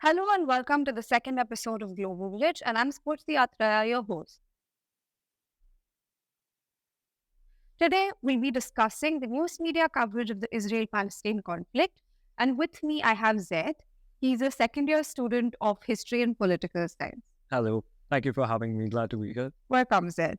Hello and welcome to the second episode of Global Village, and I'm Spurti Atraya, your host. Today, we'll be discussing the news media coverage of the Israel-Palestine conflict, and with me, I have Zed. He's a second-year student of History and Political Science. Hello. Thank you for having me. Glad to be here. Welcome, Zed.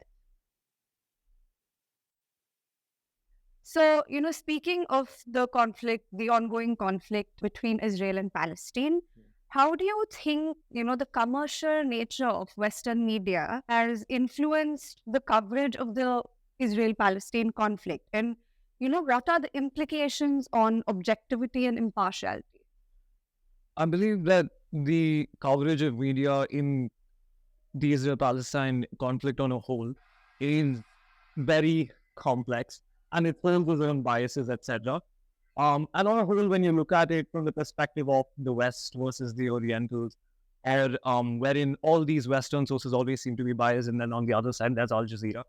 So, speaking of the conflict, the ongoing conflict between Israel and Palestine, how do you think, the commercial nature of Western media has influenced the coverage of the Israel-Palestine conflict? And, what are the implications on objectivity and impartiality? I believe that the coverage of media in the Israel-Palestine conflict on a whole is very complex and it holds its own biases, etc. And on a whole, when you look at it from the perspective of the West versus the Orientals, or wherein all these Western sources always seem to be biased, and then on the other side, there's Al Jazeera.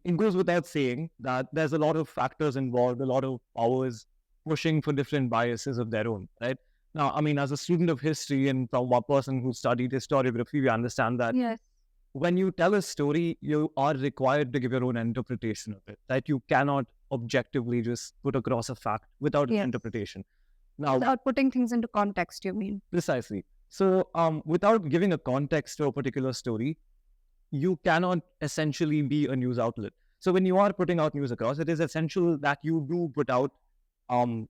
It goes without saying that there's a lot of factors involved, a lot of powers pushing for different biases of their own, right? Now, I mean, as a student of history and from one person who studied historiography, we understand that Yes. when you tell a story, you are required to give your own interpretation of it, right? You cannot objectively just put across a fact without an Yes. interpretation. Now, Without putting things into context, you mean? precisely. So, without giving a context to a particular story, you cannot essentially be a news outlet. So when you are putting out news across, it is essential that you do put out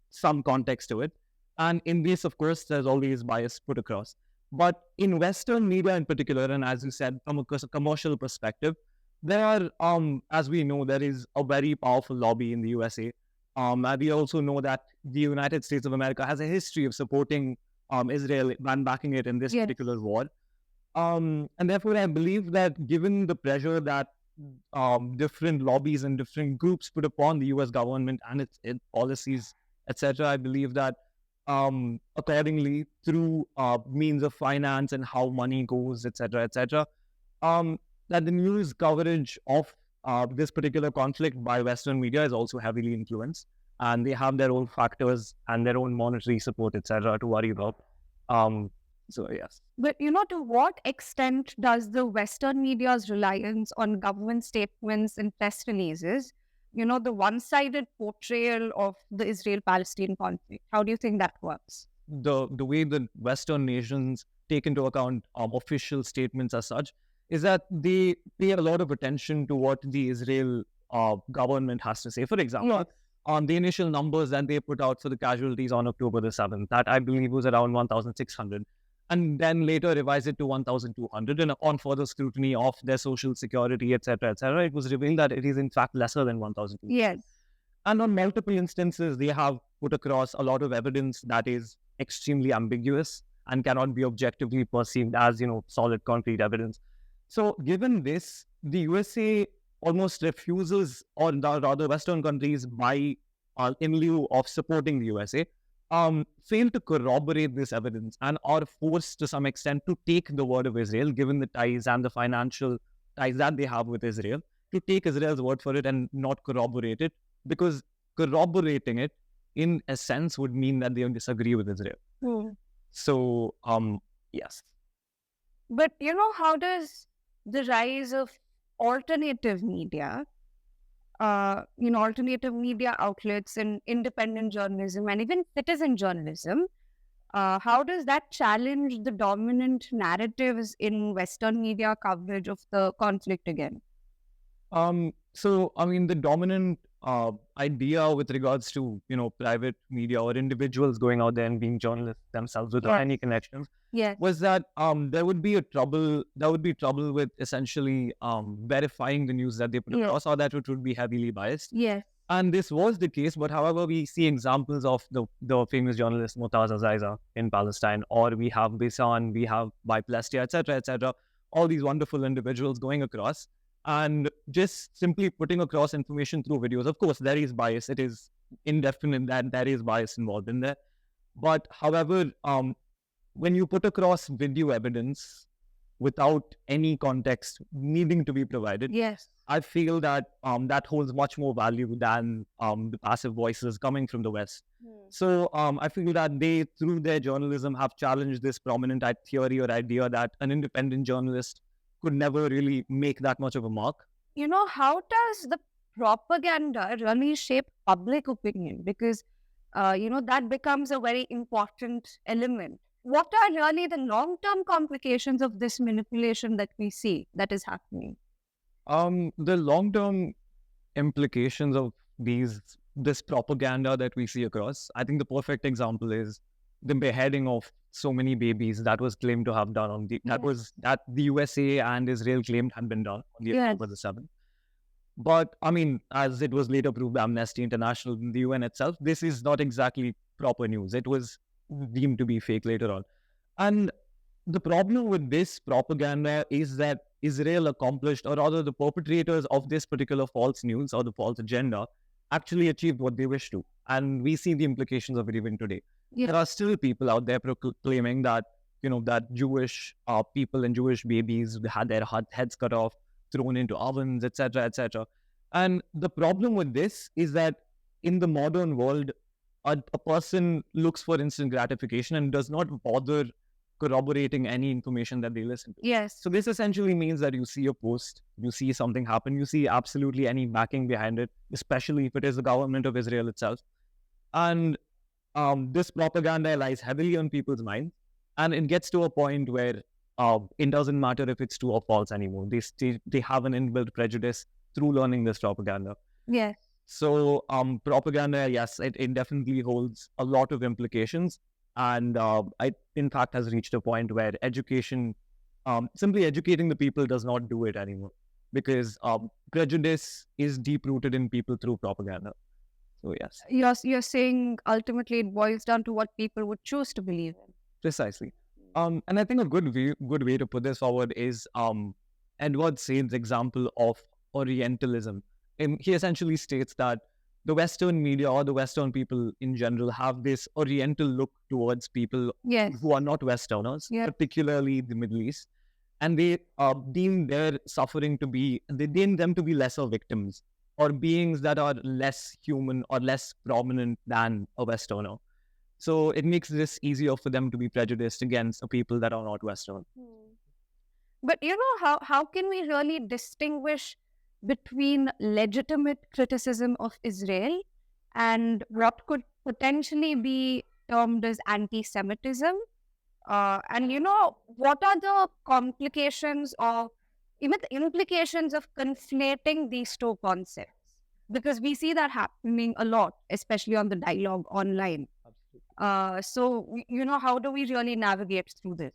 some context to it. And in this, of course, there's always bias put across. But in Western media in particular, and as you said, from a commercial perspective, there are, as we know, there is a very powerful lobby in the USA. And we also know that the United States of America has a history of supporting Israel and backing it in this Yes. particular war. And therefore, I believe that given the pressure that different lobbies and different groups put upon the U.S. government and its policies, etc., I believe that accordingly, through means of finance and how money goes, etc., that the news coverage of this particular conflict by Western media is also heavily influenced, and they have their own factors and their own monetary support, etc., to worry about. So yes. But, to what extent does the Western media's reliance on government statements and press releases, the one-sided portrayal of the Israel-Palestine conflict, how do you think that works? The way the Western nations take into account official statements as such is that they pay a lot of attention to what the Israel government has to say. For example, Yes. on the initial numbers that they put out for the casualties on October the 7th, that I believe was around 1,600. And then later revised it to 1,200. And upon further scrutiny of their social security, etc., it was revealed that it is in fact lesser than 1,200. Yes. And on multiple instances, they have put across a lot of evidence that is extremely ambiguous and cannot be objectively perceived as, solid, concrete evidence. So given this, the USA almost refuses, or rather Western countries, in lieu of supporting the USA, fail to corroborate this evidence and are forced to some extent to take the word of Israel, given the ties and the financial ties that they have with Israel, to take Israel's word for it and not corroborate it, because corroborating it, in a sense, would mean that they disagree with Israel. So, yes. But, how does the rise of alternative media, alternative media outlets and independent journalism and even citizen journalism, how does that challenge the dominant narratives in Western media coverage of the conflict again? So, I mean, the dominant idea with regards to, private media or individuals going out there and being journalists themselves without any connections, Yes. was that there would be trouble with essentially verifying the news that they put across, or that it would be heavily biased. Yes. And this was the case, but however, we see examples of the famous journalist Mutaz Azaiza in Palestine, or we have Bisan, we have Biplestia, etc., all these wonderful individuals going across and just simply putting across information through videos. Of course, there is bias. It is indefinite that there is bias involved in there. But however, when you put across video evidence, without any context needing to be provided, Yes. I feel that that holds much more value than the passive voices coming from the West. So I feel that they, through their journalism, have challenged this prominent theory or idea that an independent journalist could never really make that much of a mark. How does the propaganda really shape public opinion? Because, that becomes a very important element. What are really the long-term complications of this manipulation that we see that is happening? The long-term implications of this propaganda that we see across, I think the perfect example is the beheading of so many babies that was claimed to have done on that the USA and Israel claimed had been done on the October the 7th. But I mean, as it was later proved by Amnesty International and the UN itself, this is not exactly proper news. It was deemed to be fake later on. And the problem with this propaganda is that Israel accomplished, or rather the perpetrators of this particular false news or the false agenda actually achieved what they wished to. And we see the implications of it even today. Yeah. There are still people out there proclaiming that, that Jewish people and Jewish babies had their heads cut off, thrown into ovens, etc., etc. And the problem with this is that in the modern world, a person looks for instant gratification and does not bother corroborating any information that they listen to. Yes. So this essentially means that you see a post, you see something happen, you see absolutely any backing behind it, especially if it is the government of Israel itself. And this propaganda lies heavily on people's minds. And it gets to a point where it doesn't matter if it's true or false anymore. They have an inbuilt prejudice through learning this propaganda. Yes. So propaganda, yes, it definitely holds a lot of implications. And it, in fact, has reached a point where education, simply educating the people does not do it anymore, because prejudice is deep-rooted in people through propaganda. So yes. You're saying ultimately it boils down to what people would choose to believe in. Precisely. And I think a good way to put this forward is Edward Said's example of Orientalism. He essentially states that the Western media or the Western people in general have this Oriental look towards people who are not Westerners, particularly the Middle East, and they deem their suffering to be, they deem them to be lesser victims or beings that are less human or less prominent than a Westerner. So it makes this easier for them to be prejudiced against the people that are not Western. But how can we really distinguish between legitimate criticism of Israel and what could potentially be termed as anti-Semitism? And what are the complications or even the implications of conflating these two concepts? Because we see that happening a lot, especially on the dialogue online. So how do we really navigate through this?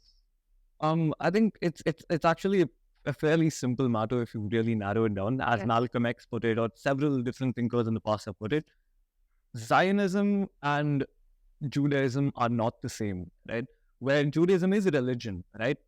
I think it's actually a fairly simple matter if you really narrow it down, as Malcolm X put it, or several different thinkers in the past have put it. Zionism and Judaism are not the same, right? Where Judaism is a religion, right?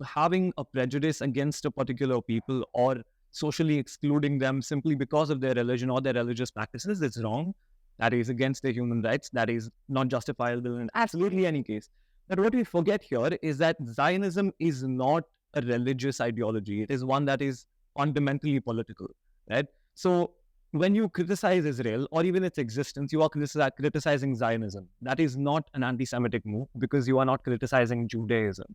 Having a prejudice against a particular people or socially excluding them simply because of their religion or their religious practices is wrong. That is against their human rights. That is not justifiable in absolutely any case. But what we forget here is that Zionism is not a religious ideology. It is one that is fundamentally political, right? So when you criticize Israel or even its existence, you are criticizing Zionism. That is not an anti-Semitic move because you are not criticizing Judaism.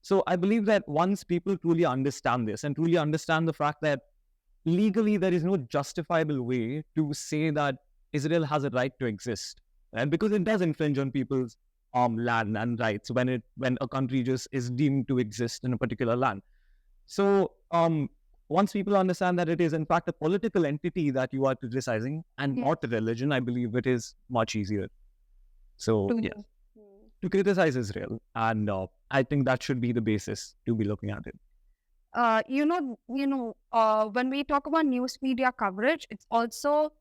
So I believe that once people truly understand this and truly understand the fact that legally there is no justifiable way to say that Israel has a right to exist, right? Because it does infringe on people's land and rights when a country just is deemed to exist in a particular land. So once people understand that it is in fact a political entity that you are criticizing and not a religion, I believe it is much easier. So yes, to criticize Israel, and I think that should be the basis to be looking at it. When we talk about news media coverage, it's also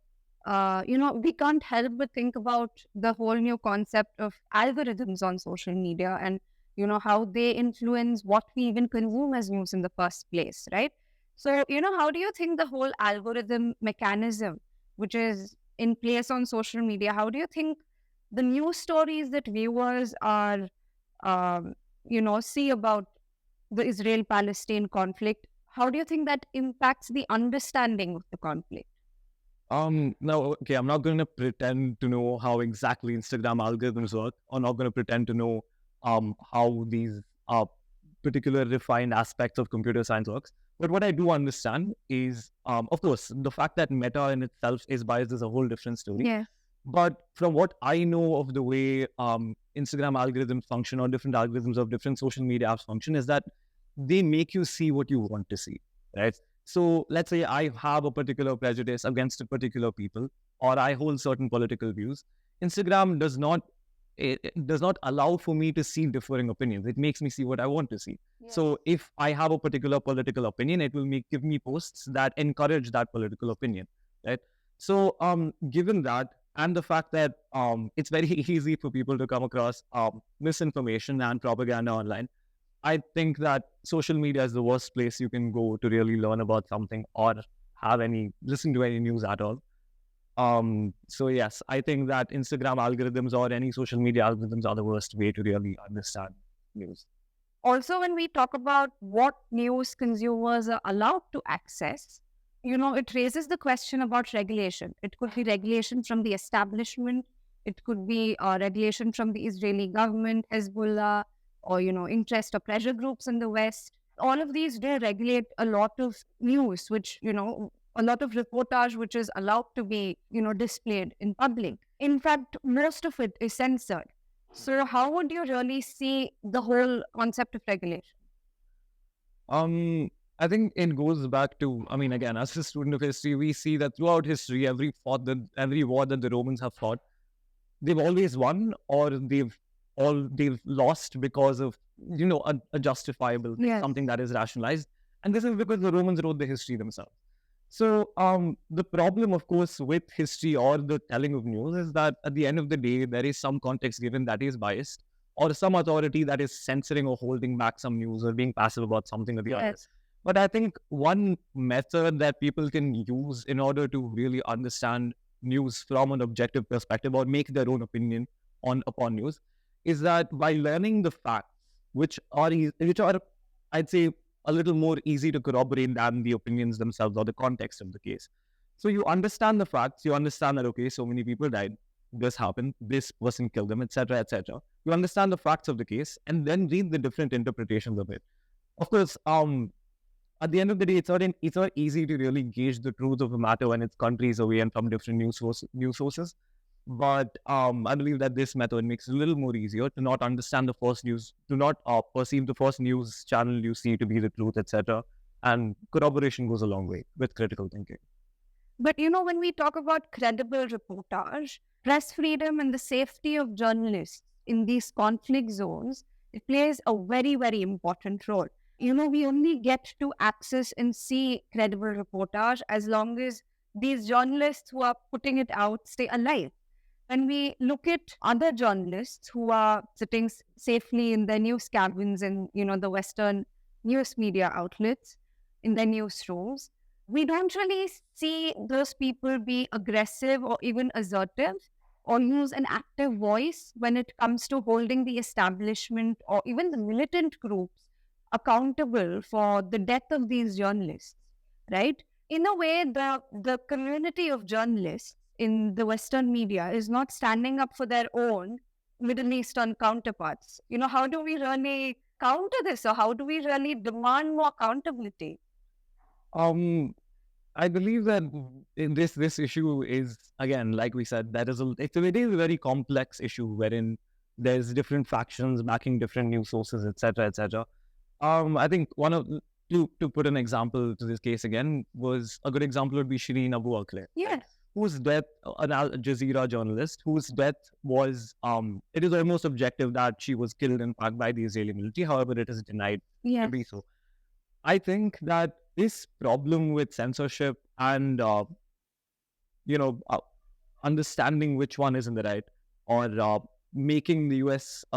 we can't help but think about the whole new concept of algorithms on social media and, how they influence what we even consume as news in the first place, right? So, how do you think the whole algorithm mechanism, which is in place on social media, how do you think the news stories that viewers are, see about the Israel-Palestine conflict. How do you think that impacts the understanding of the conflict? Now, okay, I'm not going to pretend to know how exactly Instagram algorithms work. I'm not going to pretend to know how these particular refined aspects of computer science works. But what I do understand is, of course, the fact that Meta in itself is biased is a whole different story. Yeah. But from what I know of the way Instagram algorithms function or different algorithms of different social media apps function is that they make you see what you want to see, right? So let's say I have a particular prejudice against a particular people, or I hold certain political views. Instagram it does not allow for me to see differing opinions. It makes me see what I want to see. Yeah. So if I have a particular political opinion, it will give me posts that encourage that political opinion, right? So given that, and the fact that it's very easy for people to come across misinformation and propaganda online, I think that social media is the worst place you can go to really learn about something or listen to any news at all. So yes, I think that Instagram algorithms or any social media algorithms are the worst way to really understand news. Also, when we talk about what news consumers are allowed to access, it raises the question about regulation. It could be regulation from the establishment, it could be regulation from the Israeli government, Hezbollah, or, interest or pressure groups in the West. All of these, they regulate a lot of news, which, a lot of reportage, which is allowed to be, displayed in public. In fact, most of it is censored. So how would you really see the whole concept of regulation? I think it goes back to, I mean, again, as a student of history, we see that throughout history, every war that the Romans have fought, they've always won or they've lost because of a justifiable Yes. something that is rationalized, and this is because the Romans wrote the history themselves. So the problem, of course, with history or the telling of news is that at the end of the day, there is some context given that is biased, or some authority that is censoring or holding back some news or being passive about something or the other. Yes. But I think one method that people can use in order to really understand news from an objective perspective or make their own opinion upon news is that by learning the facts, which are I'd say a little more easy to corroborate than the opinions themselves or the context of the case. So you understand the facts, you understand that okay, so many people died, this happened, this person killed them, etc., etc. You understand the facts of the case and then read the different interpretations of it. Of course, at the end of the day, it's not easy to really gauge the truth of a matter when it's countries away and from different news sources. But I believe that this method makes it a little more easier to not understand the first news, to not perceive the first news channel you see to be the truth, etc. And corroboration goes a long way with critical thinking. But when we talk about credible reportage, press freedom and the safety of journalists in these conflict zones, it plays a very, very important role. We only get to access and see credible reportage as long as these journalists who are putting it out stay alive. When we look at other journalists who are sitting safely in their news cabins in, the Western news media outlets, in their newsrooms, we don't really see those people be aggressive or even assertive or use an active voice when it comes to holding the establishment or even the militant groups accountable for the death of these journalists, right? In a way, the community of journalists in the Western media is not standing up for their own Middle Eastern counterparts. How do we really counter this, or how do we really demand more accountability? I believe that in this issue is, again, like we said, it is a very complex issue wherein there's different factions backing different news sources, etc., etc. I think to put an example to this case again was a good example would be Shireen Abu Akleh. Yes. Whose death, an Al Jazeera journalist, whose death was, it is almost objective that she was killed in fact by the Israeli military. However, it is denied to be so. I think that this problem with censorship and, understanding which one is in the right or making the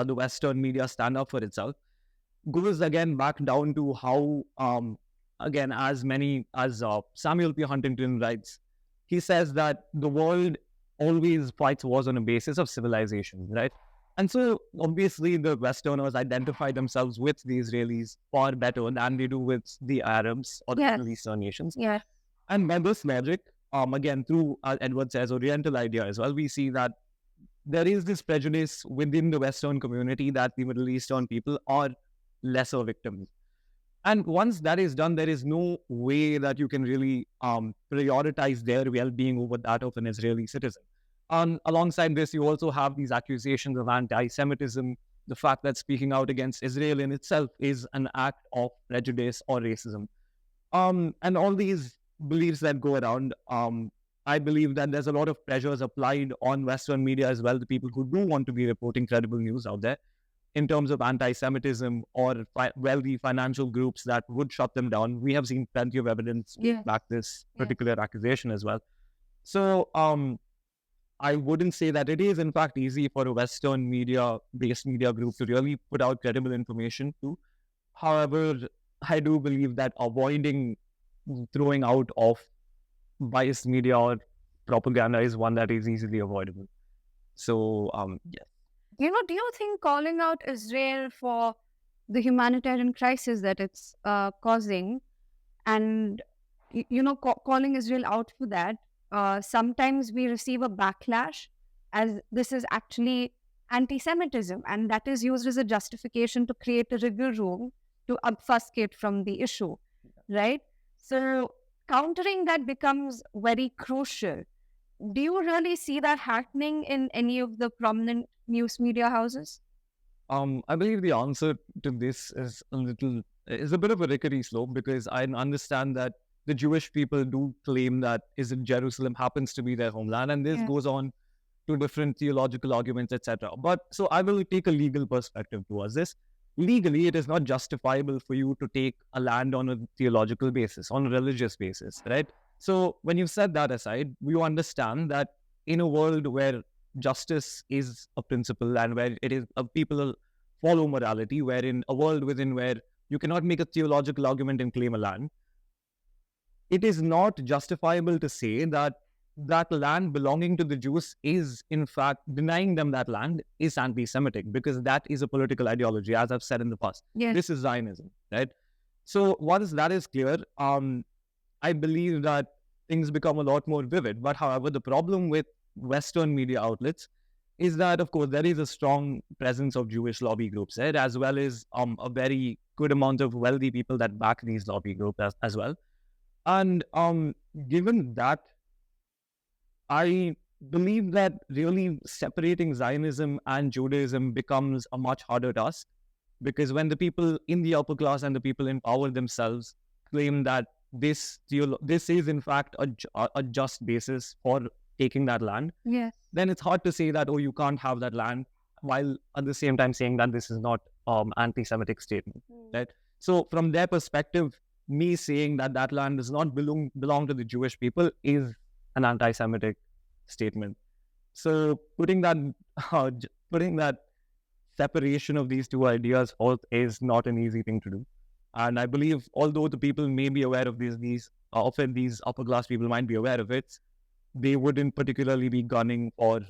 the Western media stand up for itself goes again back down to how, again, as Samuel P. Huntington writes, he says that the world always fights wars on a basis of civilization, right? And so obviously the Westerners identify themselves with the Israelis far better than they do with the Arabs or the Yes. Middle Eastern nations. Yes. And by this logic, again, through Edward says Oriental idea as well, we see that there is this prejudice within the Western community that the Middle Eastern people are lesser victims. And once that is done, there is no way that you can really prioritize their well-being over that of an Israeli citizen. Alongside this, you also have these accusations of anti-Semitism, the fact that speaking out against Israel in itself is an act of prejudice or racism. And all these beliefs that go around, I believe that there's a lot of pressures applied on Western media as well, the people who do want to be reporting credible news out there in terms of anti-Semitism or wealthy financial groups that would shut them down. We have seen plenty of evidence to back this particular accusation as well. So I wouldn't say that it is in fact easy for a Western based media group to really put out credible information too. However, I do believe that avoiding throwing out of biased media or propaganda is one that is easily avoidable. So, yes. Do you think calling out Israel for the humanitarian crisis that it's causing and, calling Israel out for that, sometimes we receive a backlash as this is actually anti-Semitism, and that is used as a justification to create a wriggle room to obfuscate from the issue, right? So countering that becomes very crucial. Do you really see that happening in any of the prominent news media houses? I believe the answer to this is a bit of a rickety slope, because I understand that the Jewish people do claim that Jerusalem happens to be their homeland, and this goes on to different theological arguments, etc. But so I will take a legal perspective towards this. Legally, it is not justifiable for you to take a land on a theological basis, on a religious basis, right? So when you set that aside, you understand that in a world where justice is a principle and where it is people follow morality, where in a world within where you cannot make a theological argument and claim a land, it is not justifiable to say that that land belonging to the Jews is, in fact, denying them that land is anti-Semitic, because that is a political ideology, as I've said in the past. Yes. This is Zionism, right? So once that is clear, I believe that things become a lot more vivid. But however, the problem with Western media outlets is that, of course, there is a strong presence of Jewish lobby groups, right? As well as a very good amount of wealthy people that back these lobby groups as well. And given that, I believe that really separating Zionism and Judaism becomes a much harder task, because when the people in the upper class and the people in power themselves claim that this is in fact a just basis for taking that land, Yes. then it's hard to say that, oh, you can't have that land, while at the same time saying that this is not anti-Semitic statement, right? So from their perspective, me saying that that land does not belong to the Jewish people is an anti-Semitic statement. So putting that separation of these two ideas forth is not an easy thing to do. And I believe, although the people may be aware of these often these upper class people might be aware of it, they wouldn't particularly be gunning for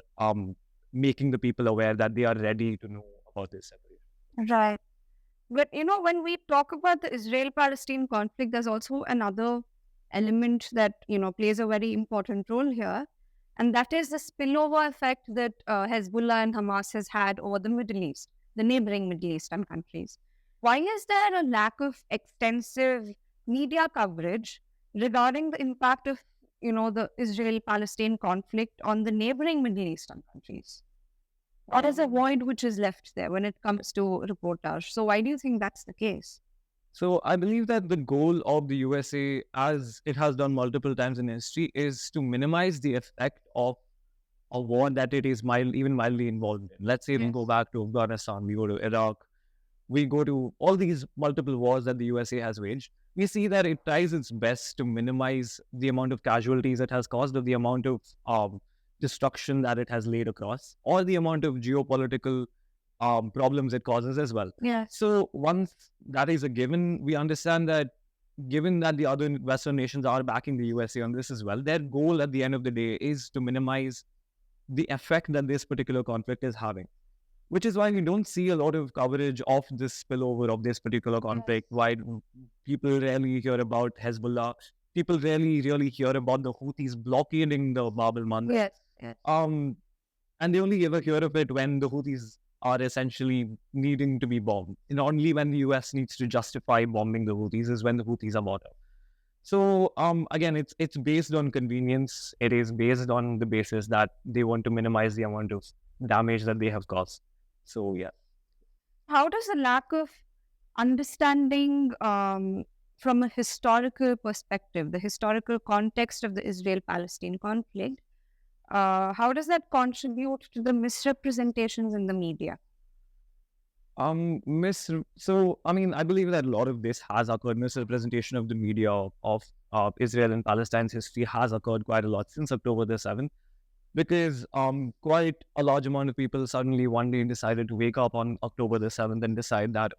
making the people aware that they are ready to know about this separation. Right. But when we talk about the Israel-Palestine conflict, there's also another element that plays a very important role here, and that is the spillover effect that Hezbollah and Hamas has had over the Middle East, the neighboring Middle Eastern countries. Why is there a lack of extensive media coverage regarding the impact of the Israel-Palestine conflict on the neighboring Middle Eastern countries? Or is a void which is left there when it comes to reportage? So why do you think that's the case? So I believe that the goal of the USA, as it has done multiple times in history, is to minimize the effect of a war that it is even mildly involved in. Let's say we go back to Afghanistan, we go to Iraq, we go to all these multiple wars that the USA has waged. We see that it tries its best to minimize the amount of casualties it has caused, or the amount of destruction that it has laid across, or the amount of geopolitical problems it causes as well. Yeah. So once that is a given, we understand that given that the other Western nations are backing the USA on this as well, their goal at the end of the day is to minimize the effect that this particular conflict is having. which is why we don't see a lot of coverage of this spillover of this particular conflict. Why people rarely hear about Hezbollah. People rarely really hear about the Houthis blockading the Bab el Mandeb. Yes, yes. And they only ever hear of it when the Houthis are essentially needing to be bombed. And only when the US needs to justify bombing the Houthis is when the Houthis are bought up. So again, it's based on convenience. It is based on the basis that they want to minimize the amount of damage that they have caused. So yeah. How does the lack of understanding from a historical perspective, the historical context of the Israel-Palestine conflict, how does that contribute to the misrepresentations in the media? So I mean, I believe that a lot of this has occurred. Misrepresentation of the media of Israel and Palestine's history has occurred quite a lot since October the 7th, because quite a large amount of people suddenly one day decided to wake up on October the 7th and decide that,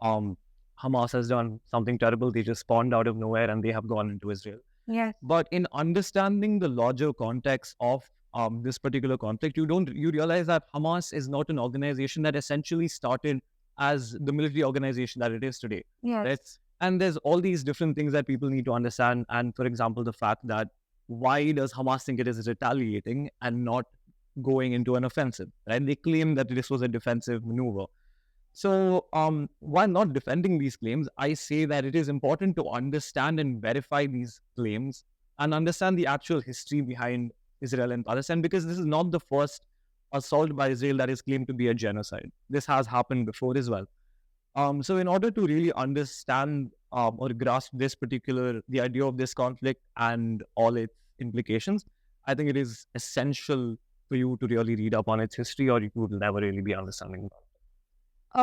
um, Hamas has done something terrible. They just spawned out of nowhere and they have gone into Israel. Yes. But in understanding the larger context of this particular conflict, you realize that Hamas is not an organization that essentially started as the military organization that it is today. Yes. Right? And there's all these different things that people need to understand. And for example, the fact that why does Hamas think it is retaliating and not going into an offensive? Right? They claim that this was a defensive maneuver. So, while not defending these claims, I say that it is important to understand and verify these claims and understand the actual history behind Israel and Palestine, because this is not the first assault by Israel that is claimed to be a genocide. This has happened before as well. So, in order to really understand or grasp the idea of this conflict and all its implications, I think it is essential for you to really read up on its history, or you will never really be understanding about it.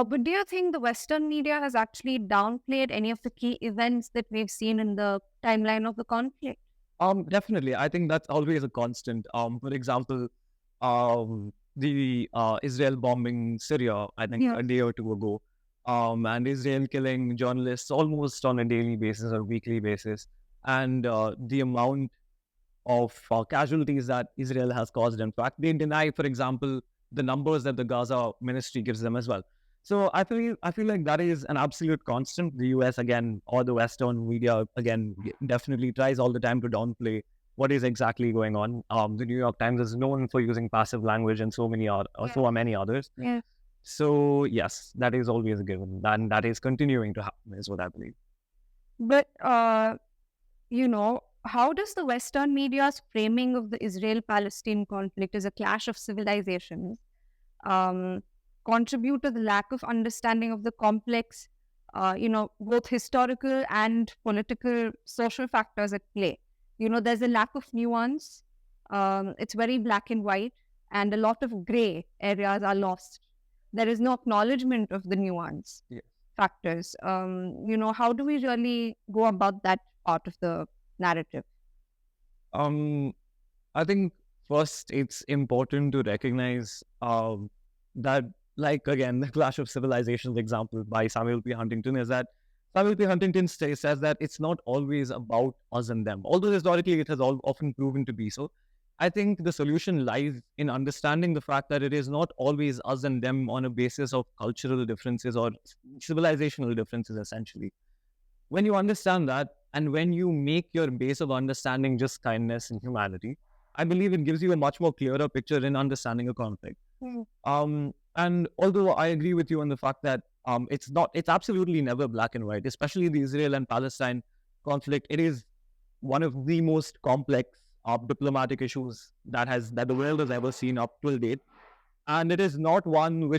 But do you think the Western media has actually downplayed any of the key events that we've seen in the timeline of the conflict? Definitely. I think that's always a constant. For example, the Israel bombing Syria, I think a day or two ago, and Israel killing journalists almost on a daily basis or weekly basis, and the amount of casualties that Israel has caused. In fact, they deny, for example, the numbers that the Gaza ministry gives them as well. So I feel like that is an absolute constant. The US again, or the Western media again, definitely tries all the time to downplay what is exactly going on. The New York Times is known for using passive language, and so many others. Yeah. So yes, that is always a given, and that is continuing to happen, is what I believe. But how does the Western media's framing of the Israel-Palestine conflict as a clash of civilizations contribute to the lack of understanding of the complex, both historical and political social factors at play? There's a lack of nuance. It's very black and white, and a lot of gray areas are lost. There is no acknowledgement of the nuance factors. How do we really go about that part of the narrative? I think first it's important to recognize that, like again, the Clash of Civilizations example by Samuel P. Huntington is that Samuel P. Huntington says that it's not always about us and them, although historically it has often proven to be so. I think the solution lies in understanding the fact that it is not always us and them on a basis of cultural differences or civilizational differences, essentially. When you understand that, and when you make your base of understanding just kindness and humanity, I believe it gives you a much more clearer picture in understanding a conflict. And although I agree with you on the fact that it's absolutely never black and white, especially the Israel and Palestine conflict. It is one of the most complex diplomatic issues that the world has ever seen up till date, and it is not one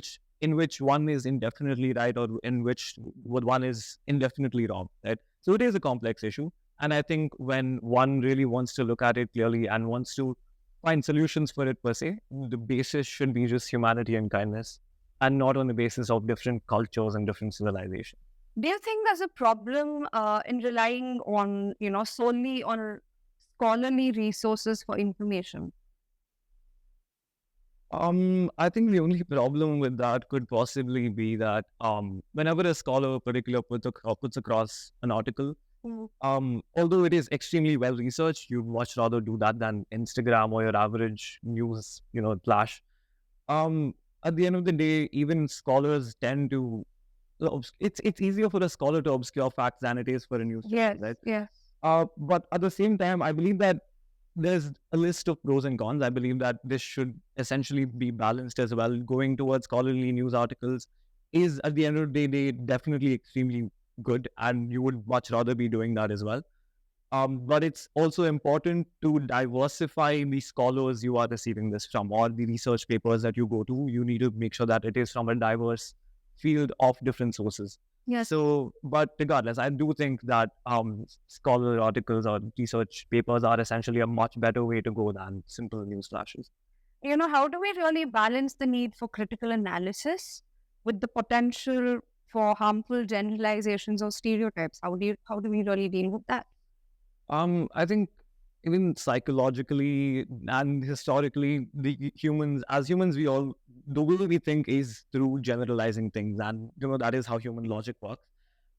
in which one is indefinitely right or in which one is indefinitely wrong. Right. So it is a complex issue, and I think when one really wants to look at it clearly and wants to find solutions for it per se, the basis should be just humanity and kindness, and not on the basis of different cultures and different civilizations. Do you think there's a problem in relying on, solely on scholarly resources for information? I think the only problem with that could possibly be that whenever a scholar particular puts across an article, although it is extremely well researched, you'd much rather do that than Instagram or your average news, flash. at the end of the day, even scholars tend to, it's easier for a scholar to obscure facts than it is for a news channel, Yes, right? yes, But at the same time, I believe that there's a list of pros and cons. I believe that this should essentially be balanced as well. Going towards scholarly news articles is, at the end of the day, definitely extremely good, and you would much rather be doing that as well. But it's also important to diversify the scholars you are receiving this from, or the research papers that you go to. You need to make sure that it is from a diverse field of different sources. yes. So, but regardless, I do think that scholar articles or research papers are essentially a much better way to go than simple news flashes. How do we really balance the need for critical analysis with the potential for harmful generalizations or stereotypes? How do we really deal with that? I think even psychologically and historically, the humans, as humans, we all, the way we think is through generalizing things, and that is how human logic works.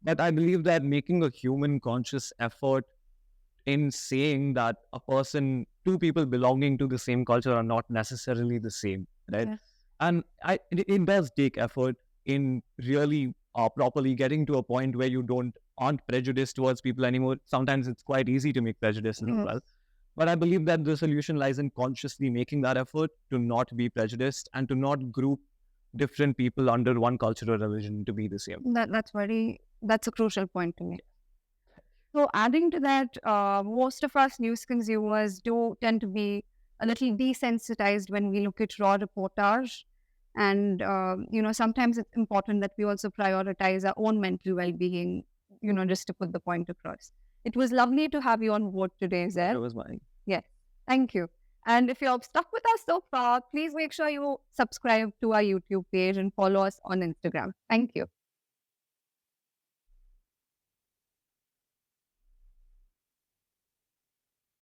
But I believe that making a human conscious effort in saying that a person, two people belonging to the same culture are not necessarily the same, right? Yes. And it does take effort in really properly getting to a point where you aren't prejudiced towards people anymore. Sometimes it's quite easy to make prejudices as Yes. well. But I believe that the solution lies in consciously making that effort to not be prejudiced and to not group different people under one culture or religion to be the same. That's a crucial point to me. So adding to that, most of us news consumers do tend to be a little desensitized when we look at raw reportage. And, sometimes it's important that we also prioritize our own mental well-being, just to put the point across. It was lovely to have you on board today, That Zer. was mine. Yes, thank you. And if you're stuck with us so far, please make sure you subscribe to our YouTube page and follow us on Instagram. Thank you.